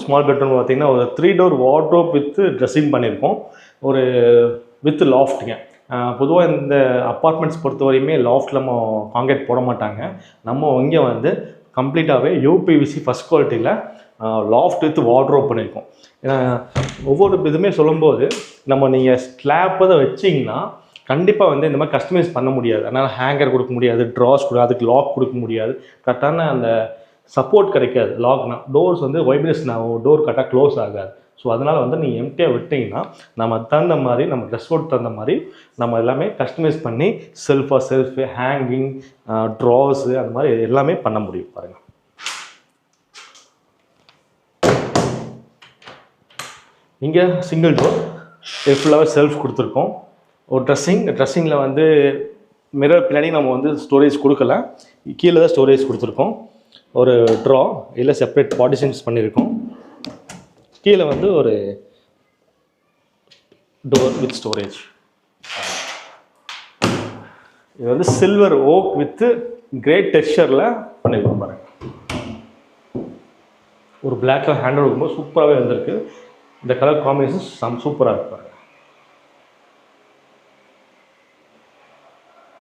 Small bedroom பார்த்தீங்கன்னா ஒரு 3 door wardrobe with dressing பண்ணியிருக்கோம். ஒரு வித் லாஃப்ட்டுங்க. பொதுவாக இந்த அப்பார்ட்மெண்ட்ஸ் பொறுத்த வரையுமே லாஃப்ட் நம்ம கான்கிரீட் போட மாட்டாங்க. நம்ம இங்கே வந்து கம்ப்ளீட்டாகவே யூபிவிசி ஃபஸ்ட் குவாலிட்டியில் லாஃப்ட் வித் வார்ட்ரோப் பண்ணியிருக்கோம். ஏன்னா ஒவ்வொரு இதுவுமே சொல்லும்போது நீங்கள் ஸ்லாப் தான் வச்சிங்கன்னா கண்டிப்பாக வந்து இந்த மாதிரி கஸ்டமைஸ் பண்ண முடியாது. அதனால் ஹேங்கர் கொடுக்க முடியாது, ட்ராஸ் கொடுக்க, அதுக்கு லாக் கொடுக்க முடியாது, கரெக்டான அந்த சப்போர்ட் கிடைக்காது. லாக்னா டோர்ஸ் வந்து வைப்ரேஷன் ஆகும், டோர் கரெக்டாக க்ளோஸ் ஆகாது. ஸோ அதனால் வந்து நீங்கள் எம்டியாக விட்டிங்கன்னா நம்ம தகுந்த மாதிரி நம்ம ட்ரெஸ் கோட் தகுந்த மாதிரி நம்ம எல்லாமே கஸ்டமைஸ் பண்ணி செல்ஃபு ஹேங்கிங் ட்ராஸு அந்த மாதிரி எல்லாமே பண்ண முடியும். பாருங்கள், இங்கே சிங்கிள் டோர் ஃபுல்லாகவே செல்ஃப் கொடுத்துருக்கோம். ஒரு ட்ரெஸ்ஸிங்கில் வந்து மிரர் பின்னாடி நம்ம வந்து ஸ்டோரேஜ் கொடுக்கல, கீழே தான் ஸ்டோரேஜ் கொடுத்துருக்கோம். ஒரு ட்ரா இல்லை செப்பரேட் பார்ட்டிஷன்ஸ் பண்ணியிருக்கோம். கீழே வந்து ஒரு டோர் வித் ஸ்டோரேஜ். இது வந்து சில்வர் ஓக் வித் கிரேட் டெக்ஸ்சரில் பண்ணியிருக்கோம். பாருங்கள், ஒரு பிளாக் கலர் ஹேண்டில் இருக்கும்போது சூப்பராகவே வந்திருக்கு. இந்த கலர் காம்பினேஷன் சூப்பராக இருப்பாங்க.